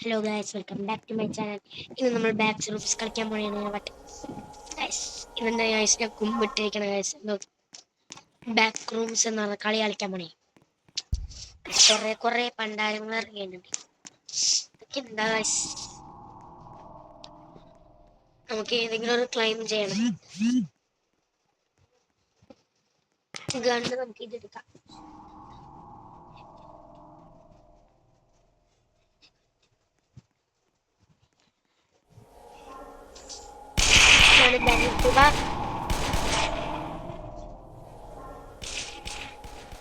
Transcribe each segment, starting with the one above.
Hello guys, welcome back to my channel. ഇന്ന് നമ്മൾ back rooms കളിക്കാൻ പോവുകയാണ്. ബട്ട് ഗൈസ്, ഇതെന്താ ഗൈസ്, ഞാൻ കുമ്പിട്ടിരിക്കണ ഗൈസ്. ബാക്ക് റൂംസ് എന്ന് പറഞ്ഞ കളി കളിക്കാൻ പോണേ. കുറെ പണ്ടാരങ്ങൾ ഇറങ്ങിയിട്ടുണ്ട്. ഇതൊക്കെ എന്താ ഗൈസ്, നമുക്ക് ഏതെങ്കിലും ഒരു ക്ലൈം ചെയ്യണം. ഗണ്ണ് നമുക്ക് ഇതെടുക്കാം.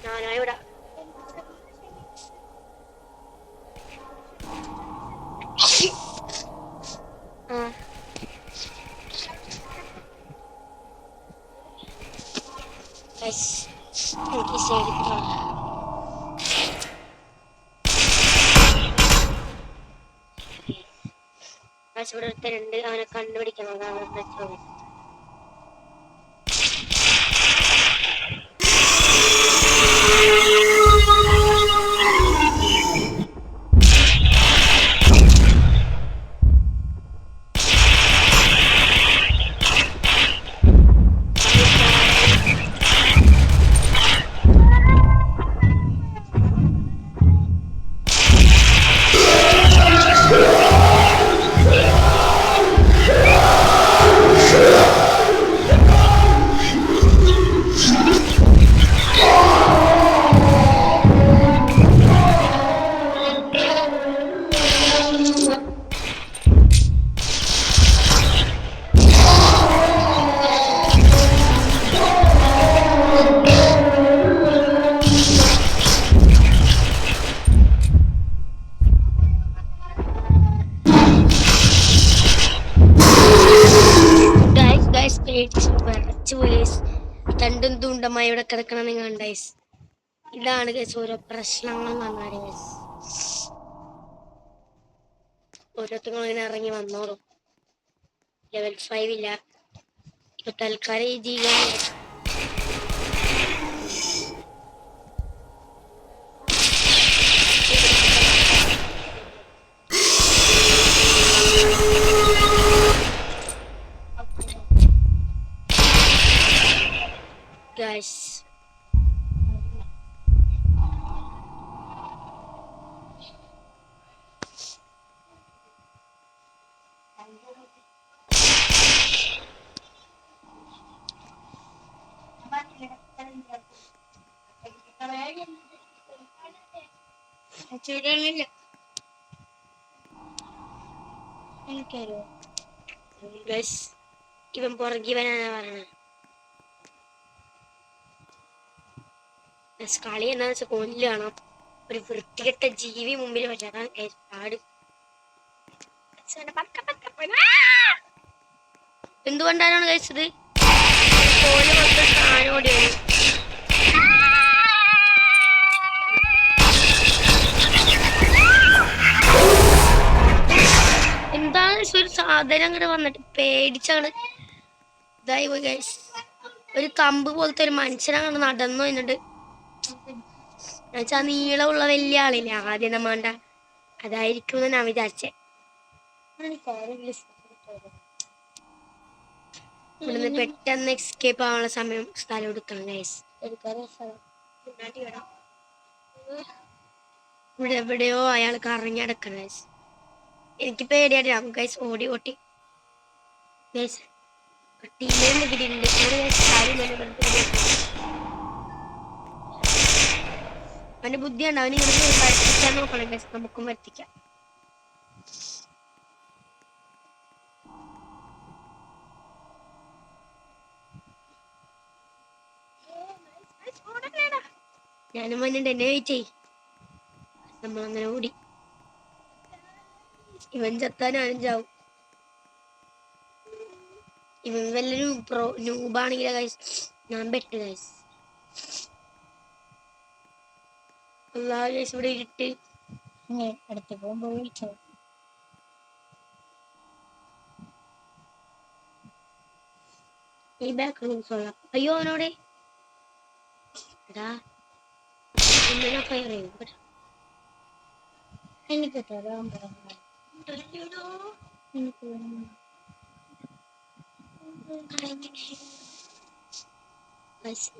ഞാനിവിടെ എനിക്ക് ശരിക്കും ഇവിടെ ഒരുത്തരുണ്ട്, അവനെ കണ്ടുപിടിക്കണം. അതാണ് പ്രശ്നം. രണ്ടും തുണ്ടമായി ഇവിടെ കിടക്കണം. നിങ്ങൾ കണ്ടൈസ്, ഇതാണ് ഗൈസ് ഓരോ പ്രശ്നങ്ങൾ വന്നാല് ഗൈസ്. ഓരോരുത്തരും ഇങ്ങനെ ഇറങ്ങി വന്നോളും. ലെവൽ 5 ഇല്ല ഇപ്പൊ തൽക്കാലം. ഈ ജീവൻ guys, ഇവൻ പുറകിവനാണ് പറഞ്ഞത്. കളി എന്താന്ന് വെച്ചാൽ കൊല്ലാണ്. ഒരു വൃത്തികെട്ട ജീവി മുമ്പിൽ വെച്ചാൽ പാട്. എന്തുകൊണ്ടാണ് കഴിച്ചത്? സാധനോടെയാണ്. എന്താണ് ഒരു സാധനം അങ്ങോട്ട് വന്നിട്ട് പേടിച്ചാണ് ഇതായി പോയി ഗൈസ്. ഒരു കമ്പ് പോലത്തെ ഒരു മനുഷ്യനങ്ങനെ നടന്നു എന്നിട്ട് എന്നുവെച്ചാ നീളമുള്ള വലിയ ആളില്ല ആദ്യം നമ്മണ്ട, അതായിരിക്കും ഞാൻ വിചാരിച്ചേ. ഇവിടുന്ന് പെട്ടെന്ന് എസ്കേപ്പ് ആവാനുള്ള സമയം സ്ഥലം എടുക്കണം ഗൈസ്. ഇവിടെ എവിടെയോ അയാൾ കറങ്ങിടക്കണം ഗൈസ്. എനിക്ക് പേടിയായിട്ട് ഗൈസ്. ഓടി ഓട്ടി ഗൈസ് അവന്റെ ബുദ്ധിയാണ്. അവന് ഇങ്ങനെ പഠിപ്പിക്കാൻ നോക്കണം ഗൈസ്. നമുക്കും എത്തിക്കാം. ഞാനും വന്നിട്ട് എന്നെ വെയിറ്റ് ചെയ്. നമ്മളങ്ങനെ ഓടി. ഇവൻ ചത്താൻ അഞ്ചാവും. ഇവൻ വല്ലൊരു നൂബാണെങ്കിലോ ഗൈസ് ഞാൻ ബെറ്റ് ഗൈസ്. ഇവിടെ ഇട്ട് അടുത്ത് പോകുമ്പോ വിളിച്ചോ. ഈ ബാക്ക് റൂംസ് ഉള്ള അയ്യോ അവനോടെ ഫയർ ചെയ്യും. എനിക്ക് തരാൻ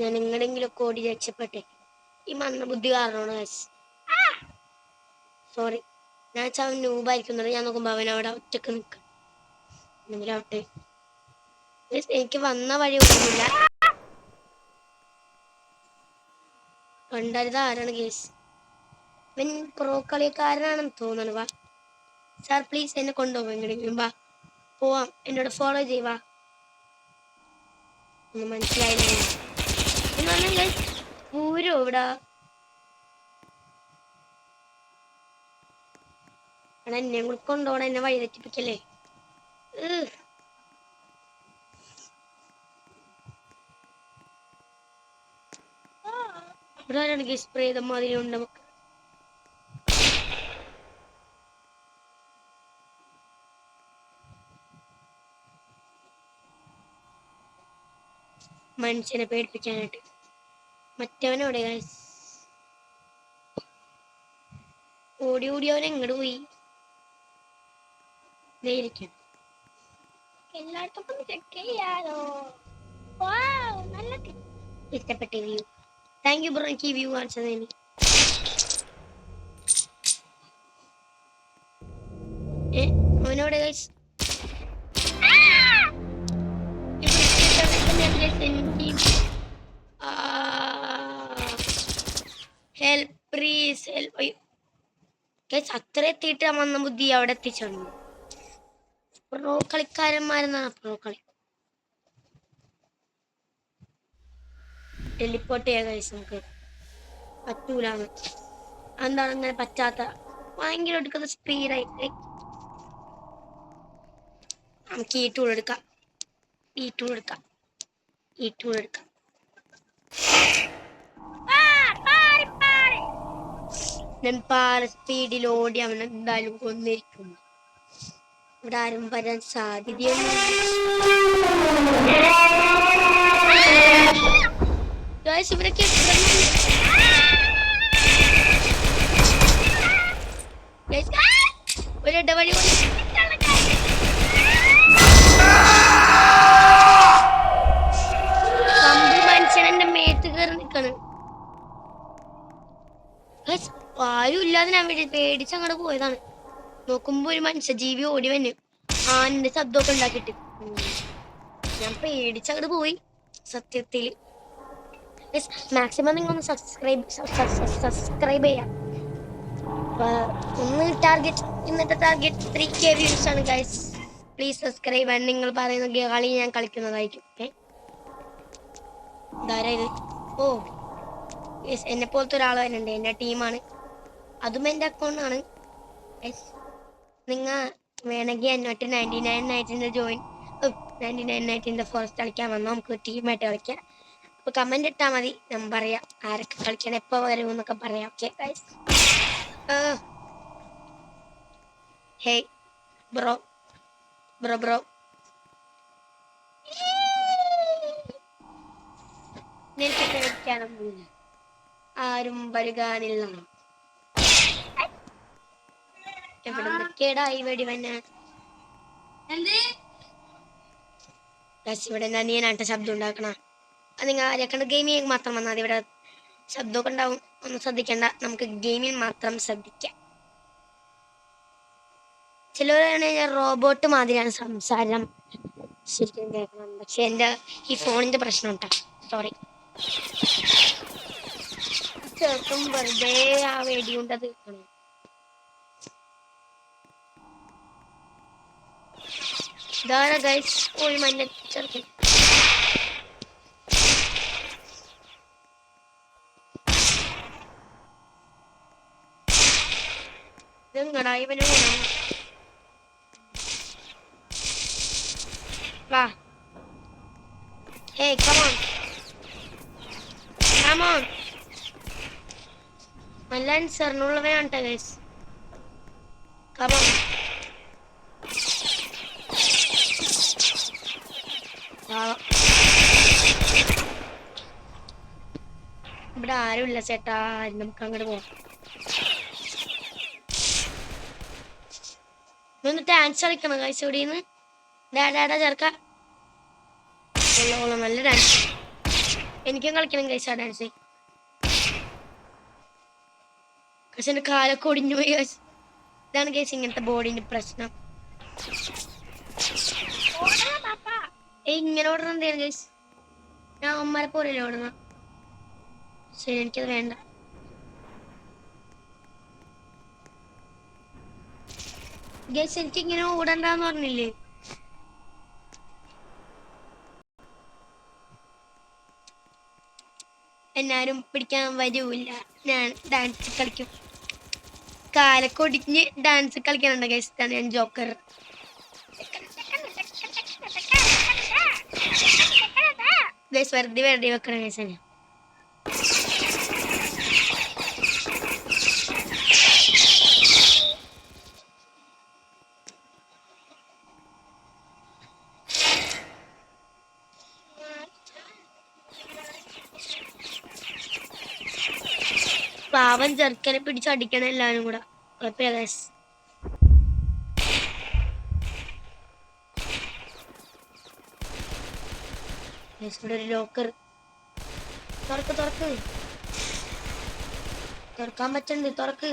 ഞാൻ എങ്ങനെങ്കിലും ഓടി രക്ഷപ്പെട്ടെ. ഈ മന്ദബുദ്ധി കാരണമാണ്. സോറി. ഞാൻ അവൻ നൂബായിരിക്കുന്നത്. ഞാൻ നോക്കുമ്പോ അവൻ അവിടെ ഒറ്റക്ക് നിൽക്കും. എന്തെങ്കിലാവട്ടെ. എനിക്ക് വന്ന വഴി ഒന്നുമില്ല. കണ്ടരുത് ആരാണ് കേസ്. ഇവൻ പ്രോ കളിക്കാരനാണെന്ന് തോന്നണ. വാ സാർ പ്ലീസ് എന്നെ കൊണ്ടുപോകും എങ്ങനെയെങ്കിലും. വാ പോവാം. എന്നോട് ഫോളോ ചെയ്യുവാ. ഒന്നും മനസ്സിലായില്ല. പൂരോ ഇവിടെ എന്നെ കൊണ്ടോണം. എന്നെ വഴി തെറ്റിപ്പിക്കല്ലേ. ഇവിടെ ആരാണെങ്കിൽ സ്പ്രേ ചെയ്ത മാതിരി ഉണ്ട്. നമുക്ക് മനുഷ്യനെ പേടിപ്പിക്കാനായിട്ട്. മറ്റവനോടെ ഓടി ഓടി അവൻ എങ്ങോട്ട് പോയി? എല്ലായിടത്തും ചെക്ക് ചെയ്യാലോ. ഇഷ്ടപ്പെട്ട വ്യൂ. താങ്ക് യു ബ്രോ എനിക്ക് ഈ വ്യൂ കാണിച്ചതിന്. അവനോടെ ഹെൽപ്പ് പ്ലീസ് ഹെൽപ്പ്. അത്ര എത്തിയിട്ട് വന്ന ബുദ്ധി അവിടെ എത്തിച്ചു. പ്രോ കളിക്കാരന്മാരെന്നാണ് പ്രോ കളി. ടെലിപ്പോർട്ട് ചെയ്യാൻ കഴിച്ചു നമുക്ക്. പറ്റൂലാണ്. എന്താണ് അങ്ങനെ പറ്റാത്ത? ഭയങ്കര എടുക്കുന്ന സ്പീഡായിട്ട്. നമുക്ക് ഈ ടൂൾ എടുക്കാം. ഈ ടൂൾ എടുക്കാം. ഈ ടൂൾ എടുക്കാം. ഞാൻ സ്പീഡിൽ ഓടി അവൻ എന്തായാലും കൊന്നിരിക്കും. ഇവിടെ ആരും വരാൻ സാധ്യതയൊന്നും. ഇവരൊക്കെ ഒരിടവഴി മനുഷ്യൻ എന്റെ മേത്ത് കയറി നിൽക്കണം. ആരും ഇല്ലാതെ ഞാൻ പേടിച്ച് അങ്ങോട്ട് പോയതാണ്. നോക്കുമ്പോ ഒരു മനുഷ്യജീവി ഓടി വന്നു. ആന്റെ ശബ്ദമൊക്കെ ഉണ്ടാക്കിട്ട് ഞാൻ പേടിച്ചങ്ങോട്ട് പോയി. സത്യത്തില് മാക്സിമം നിങ്ങളൊന്ന് സബ്സ്ക്രൈബ് ചെയ്യാം. ഇന്നത്തെ ടാർഗറ്റ് 3K വ്യൂസ് ആണ് ഗൈസ്. Please subscribe. ആൻഡ് നിങ്ങൾ പറയുന്ന കളി ഞാൻ കളിക്കുന്നതായിരിക്കും. ഓ എന്നെ പോലത്തെ ഒരാൾ വരുന്നുണ്ട്. എൻ്റെ ടീമാണ്. അതും എൻ്റെ അക്കൗണ്ടാണ്. നിങ്ങൾ വേണമെങ്കിൽ എന്നോട്ട് 99 നൈറ്റിൻ്റെ ജോയിൻ 99 നൈറ്റിൻ്റെ ഫോറസ്റ്റ് കളിക്കാൻ വന്നാൽ നമുക്ക് ടീമായിട്ട് കളിക്കാം. അപ്പോൾ കമൻ്റ് ഇട്ടാൽ മതി. ഞാൻ പറയാം ആരൊക്കെ കളിക്കണം, എപ്പോൾ വരും എന്നൊക്കെ പറയാം. Okay guys. Hey bro bro bro എനിക്ക് പേടിക്കാനൊന്നുമില്ല. ആരും വരുകാനില്ല. എവിടെ കേടായി വെടി വന്ന ഇവിടെ നീനായിട്ട് ശബ്ദം ഉണ്ടാക്കണ. നിങ്ങൾ ആരെക്കണ്ട് ഗെയിമിങ് മാത്രം വന്നാൽ ഇവിടെ ശബ്ദമൊക്കെ ഉണ്ടാവും. ഒന്നും ശ്രദ്ധിക്കണ്ട. നമുക്ക് ഗെയിമിൽ മാത്രം ശ്രദ്ധിക്കാം. ചിലവരാണ് റോബോട്ട് മാതിരിയാണ് സംസാരം ശരിക്കും കേൾക്കണം. പക്ഷെ എൻ്റെ ഈ ഫോണിന്റെ പ്രശ്നം ഉണ്ടാ. സോറി. ചെറുക്കും വെറുതെ ആ വെടിയുണ്ടത് ഇതാണ് ഗൈസ്. ഒരു മഞ്ഞ ചെറുക്കൻ. ഇതെങ്ങടാ ഇവന് വാ. Hey, come on. Come on. Malan sir nullavayanta guys. Come on. ഇവിടെ ആരുമില്ല ചേട്ടാ. നമുക്ക് അങ്ങോട്ട് പോവാം. ഒന്ന് ഡാൻസ് കളിക്കണം ഗൈസ് ഇവിടെന്ന്. ഡാഡാ ചേർക്ക നല്ല ഡാൻസ്. എനിക്കും കളിക്കണം ഗൈസ് ആ ഡാൻസ്. പക്ഷെ എൻ്റെ കാലൊക്കെ ഒടിഞ്ഞു പോയി ഗൈസ്. ഇതാണ് ഗൈസ് ഇങ്ങനത്തെ ബോഡിന്റെ പ്രശ്നം. ഇങ്ങനെ ഓടണം എന്താണ് ഗൈസ്? ഞാൻ അമ്മമാരെ പോലെയല്ലേ ഓടണം. ശരി എനിക്കത് വേണ്ട. ഗൈസ് എനിക്ക് ഇങ്ങനെ ഓടണ്ടെന്ന് പറഞ്ഞില്ലേ? എന്നാരും പിടിക്കാൻ വരൂല്ല. ഞാൻ ഡാൻസ് കളിക്കും. കാലൊക്കെ ഒടിഞ്ഞ് ഡാൻസ് കളിക്കാനുണ്ട് ഗൈസ്. ഇതാണ് ഞാൻ ജോക്കർ. ഗൈസ് വെറുതെ വെക്കണം ഗൈസ്. ഞാൻ പാവം ചെറുക്കനെ പിടിച്ചടിക്കണം എല്ലാവരും കൂടെ. കുഴപ്പമില്ല ഗൈസ്. ഇവിടെ ഒരു ലോക്കർ. തുറക്കാൻ പറ്റണ്ട്. തുറക്ക്.